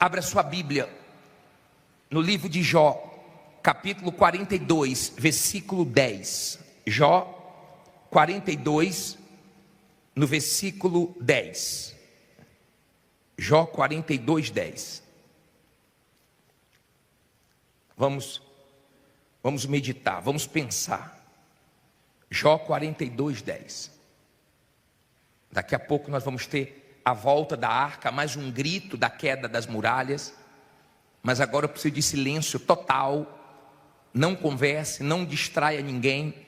Abra sua Bíblia no livro de Jó, capítulo 42, versículo 10. Jó 42, no versículo 10. Jó 42, 10. Vamos meditar, vamos pensar. Jó 42, 10. Daqui a pouco nós vamos ter a volta da arca, mais um grito da queda das muralhas. Mas agora eu preciso de silêncio total. Não converse, não distraia ninguém.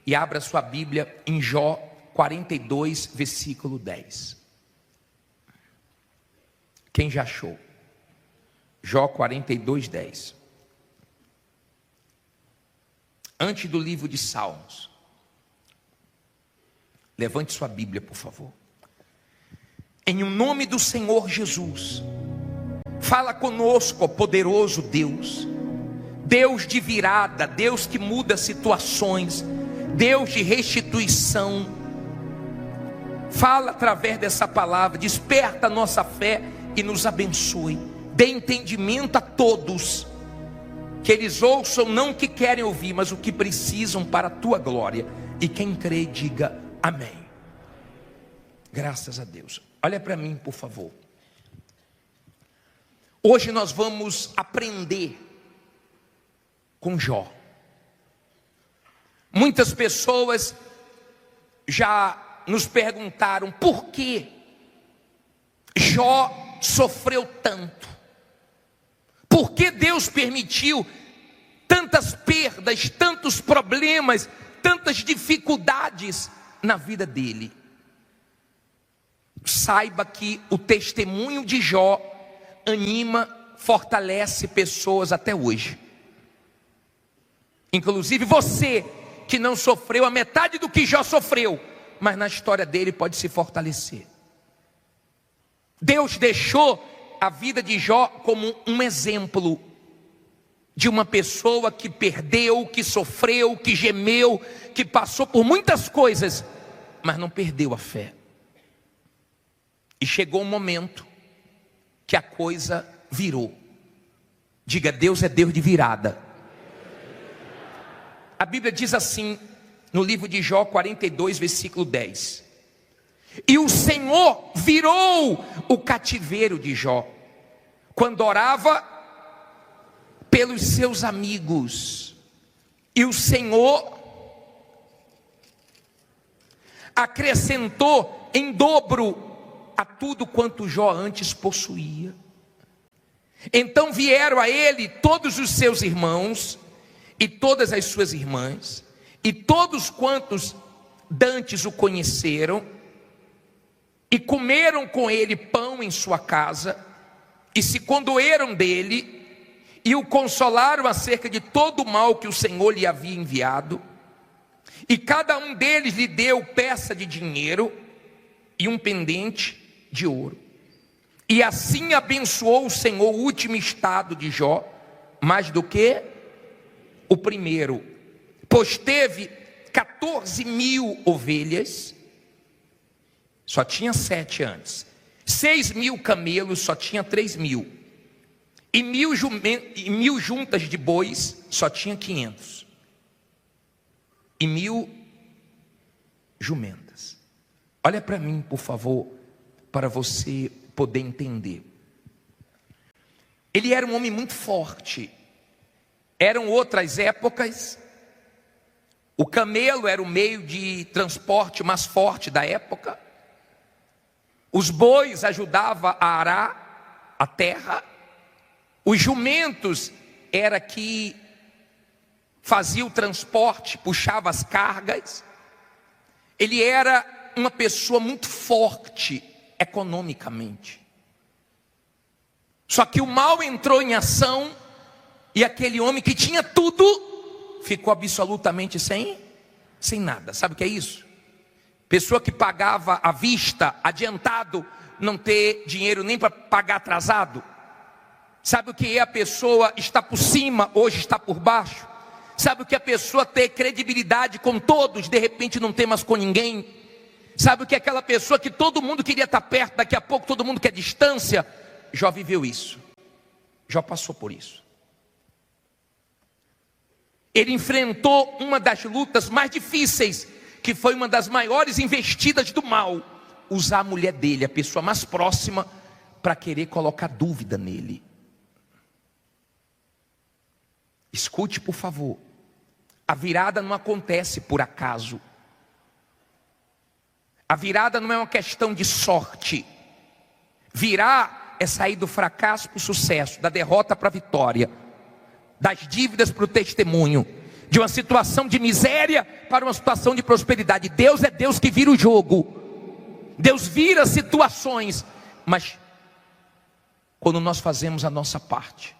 E abra sua Bíblia em Jó 42, versículo 10. Quem já achou? Jó 42, 10. Antes do livro de Salmos. Levante sua Bíblia, por favor. Em nome do Senhor Jesus, fala conosco, ó poderoso Deus. Deus de virada, Deus que muda situações, Deus de restituição. Fala através dessa palavra, desperta a nossa fé e nos abençoe. Dê entendimento a todos, que eles ouçam não o que querem ouvir, mas o que precisam para a tua glória. E quem crê, diga amém. Graças a Deus. Olha para mim, por favor. Hoje nós vamos aprender com Jó. Muitas pessoas já nos perguntaram por que Jó sofreu tanto. Por que Deus permitiu tantas perdas, tantos problemas, tantas dificuldades na vida dele? Saiba que o testemunho de Jó anima, fortalece pessoas até hoje. Inclusive você que não sofreu a metade do que Jó sofreu, mas na história dele pode se fortalecer. Deus deixou a vida de Jó como um exemplo de uma pessoa que perdeu, que sofreu, que gemeu, que passou por muitas coisas, mas não perdeu a fé. E chegou um momento que a coisa virou. Diga, Deus é Deus de virada. A Bíblia diz assim, no livro de Jó 42, versículo 10. E o Senhor virou o cativeiro de Jó, quando orava pelos seus amigos. E o Senhor acrescentou em dobro a tudo quanto Jó antes possuía. Então vieram a ele todos os seus irmãos e todas as suas irmãs, e todos quantos dantes o conheceram, e comeram com ele pão em sua casa, e se condoeram dele, e o consolaram acerca de todo o mal que o Senhor lhe havia enviado. E cada um deles lhe deu peça de dinheiro e um pendente de ouro. E assim abençoou o Senhor o último estado de Jó, mais do que o primeiro, pois teve 14.000 ovelhas, só tinha 7 antes, 6.000 camelos, só tinha 3.000, e 1.000 juntas de bois, só tinha 500, e 1.000 jumentas. Olha para mim, por favor, para você poder entender. Ele era um homem muito forte. Eram outras épocas. O camelo era o meio de transporte mais forte da época. Os bois ajudavam a arar a terra. Os jumentos era que fazia o transporte, puxava as cargas. Ele era uma pessoa muito forte economicamente. Só que o mal entrou em ação e aquele homem que tinha tudo ficou absolutamente sem nada. Sabe o que é isso? Pessoa que pagava à vista, adiantado, não ter dinheiro nem para pagar atrasado. Sabe o que é a pessoa estar por cima, hoje está por baixo? Sabe o que é a pessoa ter credibilidade com todos, de repente não ter mais com ninguém? Sabe o que é aquela pessoa que todo mundo queria estar perto, daqui a pouco todo mundo quer distância? Jó viveu isso. Jó passou por isso. Ele enfrentou uma das lutas mais difíceis, que foi uma das maiores investidas do mal: usar a mulher dele, a pessoa mais próxima, para querer colocar dúvida nele. Escute, por favor. A virada não acontece por acaso. A virada não é uma questão de sorte. Virar é sair do fracasso para o sucesso, da derrota para a vitória, das dívidas para o testemunho, de uma situação de miséria para uma situação de prosperidade. Deus é Deus que vira o jogo. Deus vira situações. Mas quando nós fazemos a nossa parte,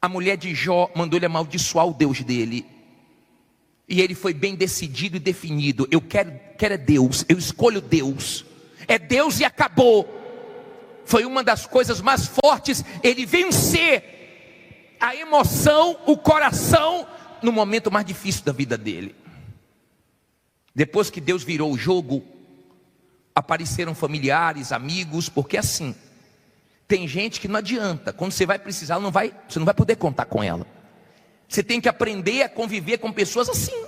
a mulher de Jó mandou ele amaldiçoar o Deus dele. E ele foi bem decidido e definido: eu quero é Deus, eu escolho Deus. É Deus e acabou. Foi uma das coisas mais fortes, ele vencer a emoção, o coração, no momento mais difícil da vida dele. Depois que Deus virou o jogo, apareceram familiares, amigos, porque assim, tem gente que não adianta, quando você vai precisar, você não vai poder contar com ela. Você tem que aprender a conviver com pessoas assim,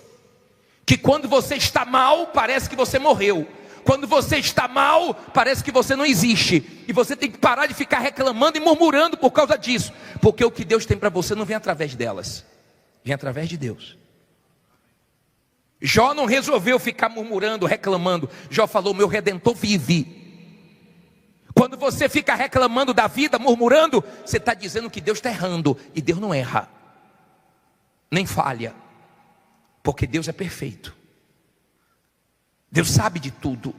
que quando você está mal, parece que você morreu. Quando você está mal, parece que você não existe. E você tem que parar de ficar reclamando e murmurando por causa disso. Porque o que Deus tem para você não vem através delas, vem através de Deus. Jó não resolveu ficar murmurando, reclamando. Jó falou: meu Redentor vive. Quando você fica reclamando da vida, murmurando, você está dizendo que Deus está errando. E Deus não erra, nem falha, porque Deus é perfeito. Deus sabe de tudo.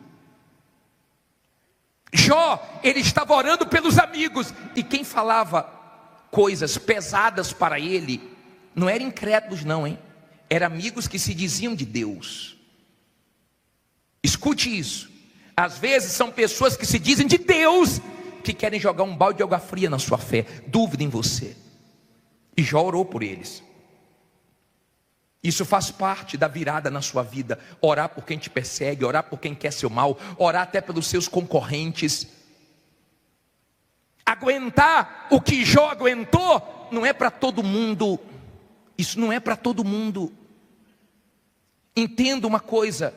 Jó, ele estava orando pelos amigos, e quem falava coisas pesadas para ele não eram incrédulos não, hein? Eram amigos que se diziam de Deus. Escute isso. Às vezes são pessoas que se dizem de Deus, que querem jogar um balde de água fria na sua fé, dúvida em você. E Jó orou por eles. Isso faz parte da virada na sua vida. Orar por quem te persegue, orar por quem quer seu mal, orar até pelos seus concorrentes. Aguentar o que Jó aguentou não é para todo mundo. Isso não é para todo mundo. Entenda uma coisa: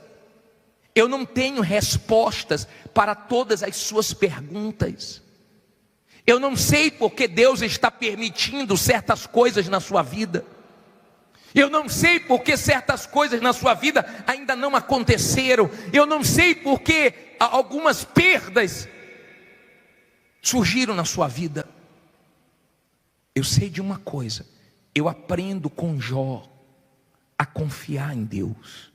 eu não tenho respostas para todas as suas perguntas. Eu não sei porque Deus está permitindo certas coisas na sua vida. Eu não sei porque certas coisas na sua vida ainda não aconteceram. Eu não sei porque algumas perdas surgiram na sua vida. Eu sei de uma coisa: eu aprendo com Jó a confiar em Deus.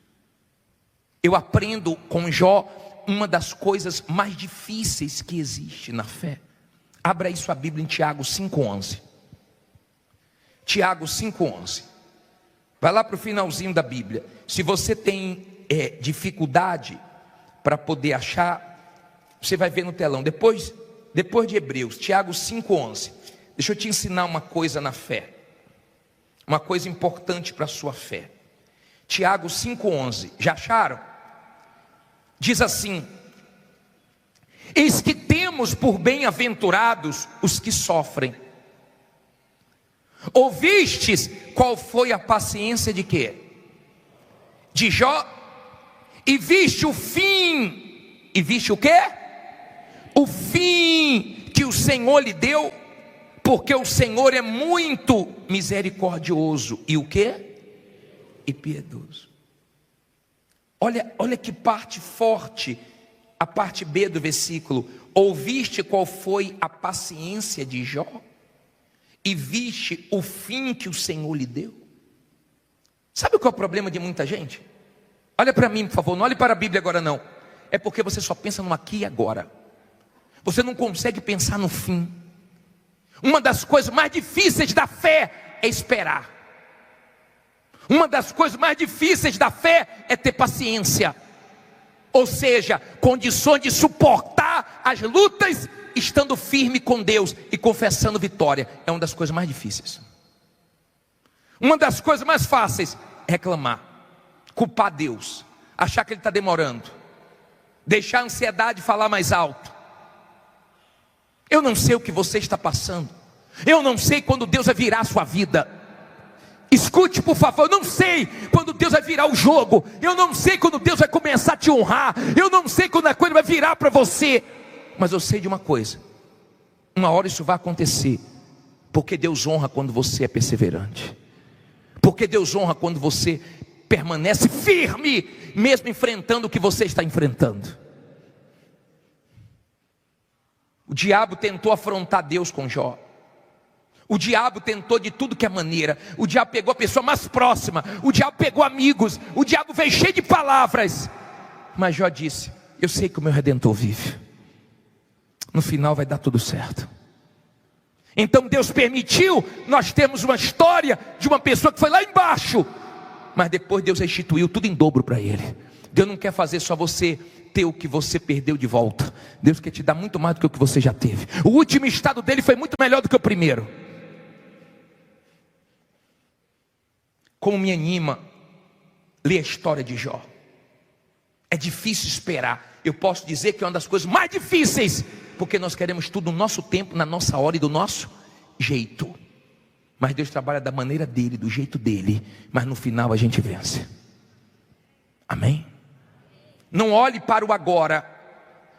Eu aprendo com Jó uma das coisas mais difíceis que existe na fé. Abra aí sua Bíblia em Tiago 5,11. Tiago 5,11. Vai lá para o finalzinho da Bíblia. Se você tem dificuldade para poder achar, você vai ver no telão. Depois de Hebreus, Tiago 5,11. Deixa eu te ensinar uma coisa na fé. Uma coisa importante para a sua fé. Tiago 5,11. Já acharam? Diz assim: eis que temos por bem-aventurados os que sofrem. Ouvistes qual foi a paciência de quê? De Jó. E viste o fim. E viste o quê? O fim que o Senhor lhe deu. Porque o Senhor é muito misericordioso. E o quê? E piedoso. Olha que parte forte. A parte B do versículo. Ouviste qual foi a paciência de Jó? E viste o fim que o Senhor lhe deu? Sabe qual é o problema de muita gente? Olha para mim, por favor, não olhe para a Bíblia agora não. É porque você só pensa no aqui e agora. Você não consegue pensar no fim. Uma das coisas mais difíceis da fé é esperar. Uma das coisas mais difíceis da fé é ter paciência. Ou seja, condições de suportar as lutas, estando firme com Deus e confessando vitória. É uma das coisas mais difíceis. Uma das coisas mais fáceis é reclamar, culpar Deus, achar que Ele está demorando, deixar a ansiedade falar mais alto. Eu não sei o que você está passando, Eu não sei quando Deus vai virar a sua vida. Escute, por favor, eu não sei quando Deus vai virar o jogo. Eu não sei quando Deus vai começar a te honrar. Eu não sei quando a coisa vai virar para você. Mas eu sei de uma coisa: uma hora isso vai acontecer. Porque Deus honra quando você é perseverante. Porque Deus honra quando você permanece firme, mesmo enfrentando o que você está enfrentando. O diabo tentou afrontar Deus com Jó. O diabo tentou de tudo que é maneira. O diabo pegou a pessoa mais próxima. O diabo pegou amigos. O diabo veio cheio de palavras. Mas Jó disse: eu sei que o meu Redentor vive. No final vai dar tudo certo. Então Deus permitiu. Nós temos uma história de uma pessoa que foi lá embaixo, mas depois Deus restituiu tudo em dobro para ele. Deus não quer fazer só você ter o que você perdeu de volta. Deus quer te dar muito mais do que o que você já teve. O último estado dele foi muito melhor do que o primeiro. Como me anima ler a história de Jó. É difícil esperar. Eu posso dizer que é uma das coisas mais difíceis, porque nós queremos tudo no nosso tempo, na nossa hora e do nosso jeito. Mas Deus trabalha da maneira dele, do jeito dele. Mas no final a gente vence. Amém? Não olhe para o agora.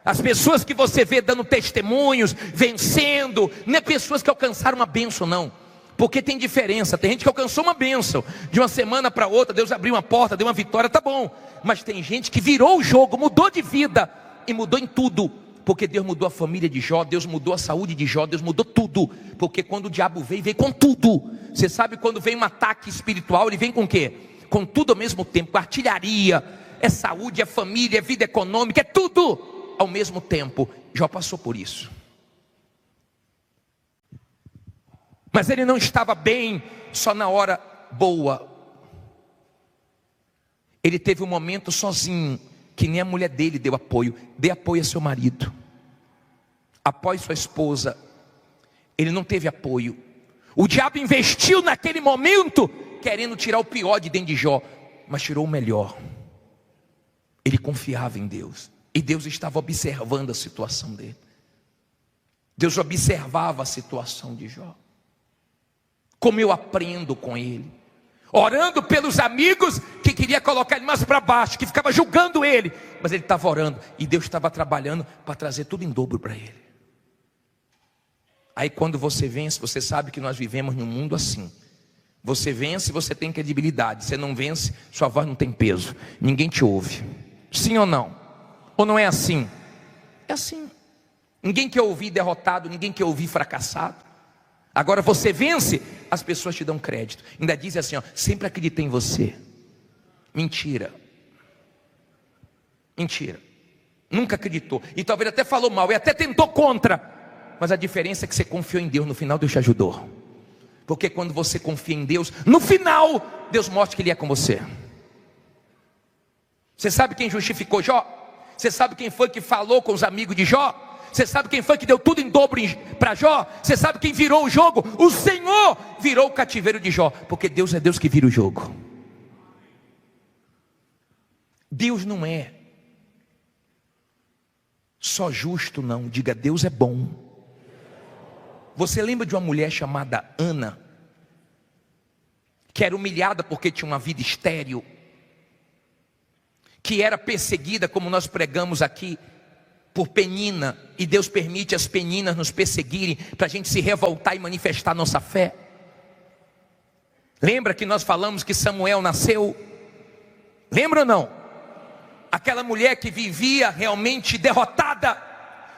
As pessoas que você vê dando testemunhos, vencendo, não é pessoas que alcançaram uma bênção, não. Porque tem diferença. Tem gente que alcançou uma bênção, de uma semana para outra Deus abriu uma porta, deu uma vitória, tá bom. Mas tem gente que virou o jogo, mudou de vida e mudou em tudo. Porque Deus mudou a família de Jó, Deus mudou a saúde de Jó, Deus mudou tudo. Porque quando o diabo veio com tudo. Você sabe, quando vem um ataque espiritual, ele vem com o quê? Com tudo ao mesmo tempo, com artilharia. É saúde, é família, é vida econômica, é tudo ao mesmo tempo. Jó passou por isso. Mas ele não estava bem só na hora boa. Ele teve um momento sozinho, que nem a mulher dele deu apoio. Dê apoio a seu marido. Apoie sua esposa. Ele não teve apoio. O diabo investiu naquele momento, querendo tirar o pior de dentro de Jó, mas tirou o melhor. Ele confiava em Deus. E Deus estava observando a situação dele. Deus observava a situação de Jó. Como eu aprendo com ele. Orando pelos amigos que queria colocar ele mais para baixo, que ficava julgando ele. Mas ele estava orando e Deus estava trabalhando para trazer tudo em dobro para ele. Aí quando você vence, você sabe que nós vivemos num mundo assim. Você vence, você tem credibilidade. Você não vence, sua voz não tem peso. Ninguém te ouve. Sim ou não? Ou não é assim? É assim. Ninguém quer ouvir derrotado, ninguém quer ouvir fracassado. Agora você vence, as pessoas te dão crédito. Ainda dizem assim, ó, sempre acreditei em você. Mentira. Mentira. Nunca acreditou. E talvez até falou mal, e até tentou contra. Mas a diferença é que você confiou em Deus, no final Deus te ajudou. Porque quando você confia em Deus, no final, Deus mostra que Ele é com você. Você sabe quem justificou Jó? Você sabe quem foi que falou com os amigos de Jó? Você sabe quem foi que deu tudo em dobro para Jó? Você sabe quem virou o jogo? O Senhor virou o cativeiro de Jó. Porque Deus é Deus que vira o jogo. Deus não é só justo, não. Diga, Deus é bom. Você lembra de uma mulher chamada Ana, que era humilhada porque tinha uma vida estéril, que era perseguida, como nós pregamos aqui, por Penina, e Deus permite as Peninas nos perseguirem, para a gente se revoltar e manifestar nossa fé. Lembra que nós falamos que Samuel nasceu? Lembra ou não? Aquela mulher que vivia realmente derrotada,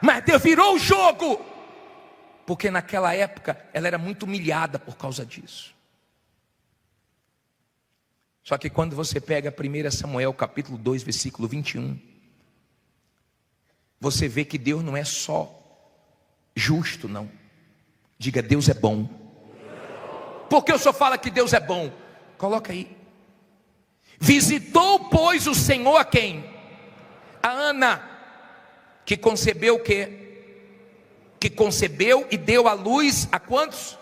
mas Deus virou o jogo, porque naquela época ela era muito humilhada por causa disso. Só que quando você pega 1 Samuel capítulo 2, versículo 21, você vê que Deus não é só justo, não. Diga, Deus é bom. Por que o senhor fala que Deus é bom? Coloca aí. Visitou, pois, o Senhor a quem? A Ana, que concebeu o quê? Que concebeu e deu à luz a quantos?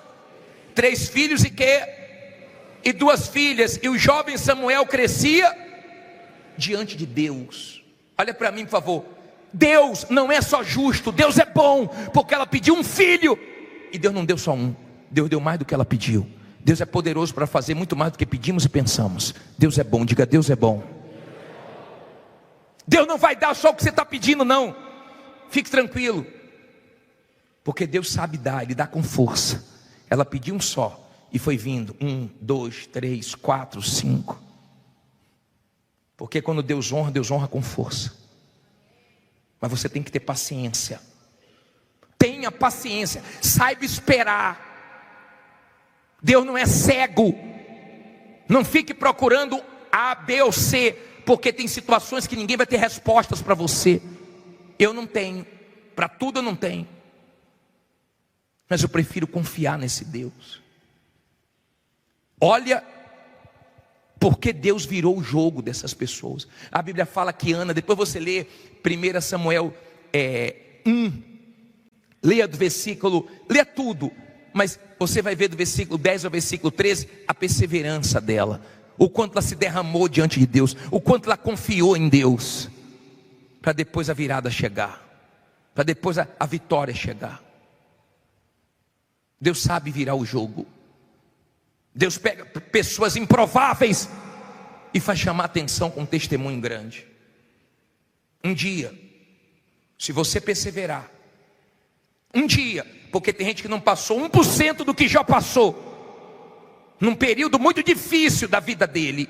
3 filhos e quê? E 2 filhas. E o jovem Samuel crescia diante de Deus. Olha para mim, por favor. Deus não é só justo, Deus é bom, porque ela pediu um filho e Deus não deu só um, Deus deu mais do que ela pediu. Deus é poderoso para fazer muito mais do que pedimos e pensamos. Deus é bom, diga: Deus é bom. Deus não vai dar só o que você está pedindo, não. Fique tranquilo, porque Deus sabe dar, Ele dá com força. Ela pediu um só e foi vindo 1, 2, 3, 4, 5. Porque quando Deus honra com força. Mas você tem que ter paciência. Tenha paciência, saiba esperar. Deus não é cego. Não fique procurando A, B ou C, porque tem situações que ninguém vai ter respostas para você. Eu não tenho, para tudo eu não tenho, mas eu prefiro confiar nesse Deus. Olha, porque Deus virou o jogo dessas pessoas. A Bíblia fala que Ana, depois você lê 1 Samuel 1, leia do versículo, leia tudo, mas você vai ver do versículo 10 ao versículo 13, a perseverança dela, o quanto ela se derramou diante de Deus, o quanto ela confiou em Deus, para depois a virada chegar, para depois a vitória chegar. Deus sabe virar o jogo. Deus pega pessoas improváveis e faz chamar atenção com um testemunho grande. Um dia, se você perseverar, um dia, porque tem gente que não passou 1% do que já passou, num período muito difícil da vida dele.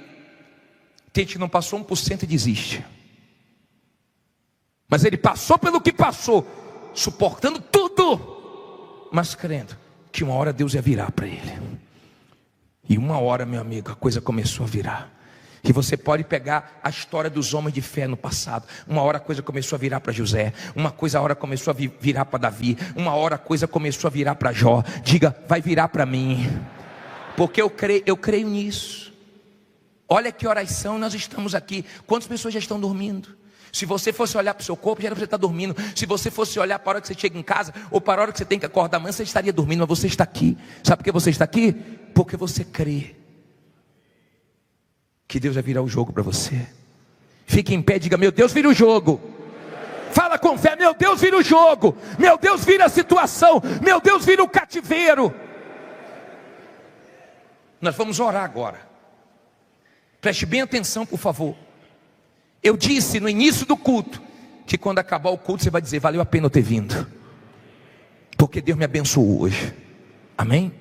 Tem gente que não passou 1% e desiste. Mas ele passou pelo que passou, suportando tudo, mas crendo que uma hora Deus ia virar para ele. E uma hora, meu amigo, a coisa começou a virar. E você pode pegar a história dos homens de fé no passado. Uma hora a coisa começou a virar para José. A hora começou a virar para Davi. Uma hora a coisa começou a virar para Jó. Diga: vai virar para mim. Porque eu creio nisso. Olha que oração nós estamos aqui. Quantas pessoas já estão dormindo? Se você fosse olhar para o seu corpo, já era para você estar dormindo. Se você fosse olhar para a hora que você chega em casa, ou para a hora que você tem que acordar amanhã, você estaria dormindo. Mas você está aqui. Sabe por que você está aqui? Porque você crê que Deus vai virar o jogo para você. Fique em pé e diga: meu Deus vira o jogo. Fala com fé: meu Deus vira o jogo. Meu Deus vira a situação. Meu Deus vira o cativeiro. Nós vamos orar agora. Preste bem atenção, por favor. Eu disse no início do culto que quando acabar o culto você vai dizer: valeu a pena eu ter vindo, porque Deus me abençoou hoje. Amém?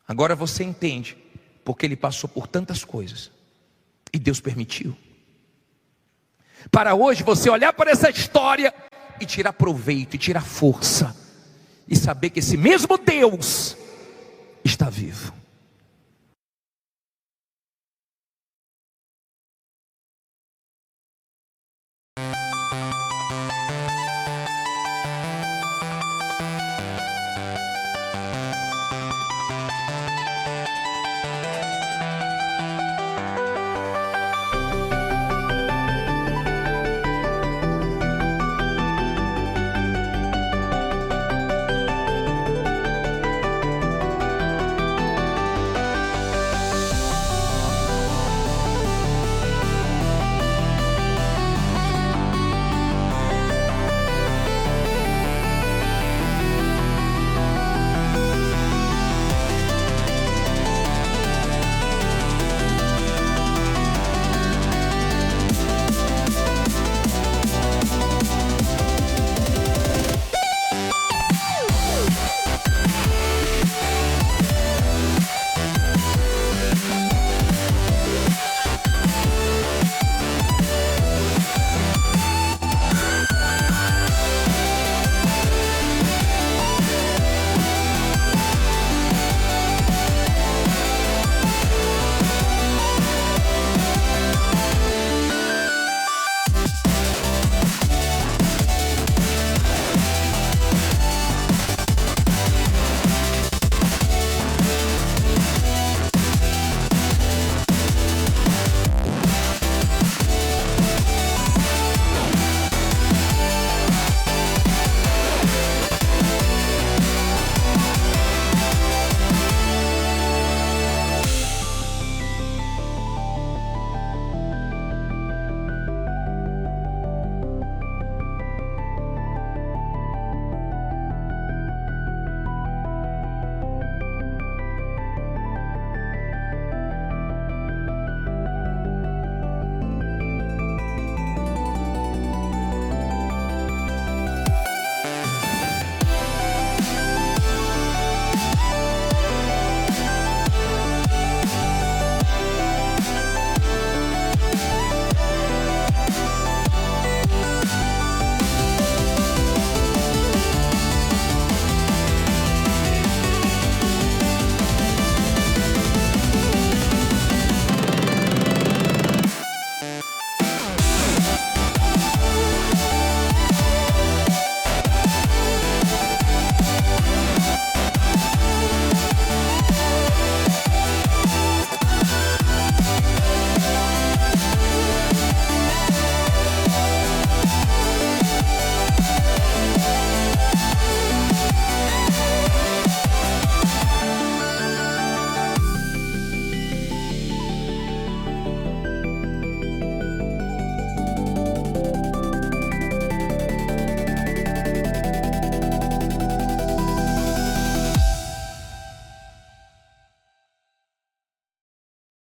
Agora você entende porque ele passou por tantas coisas e Deus permitiu, para hoje você olhar para essa história e tirar proveito, e tirar força, e saber que esse mesmo Deus está vivo.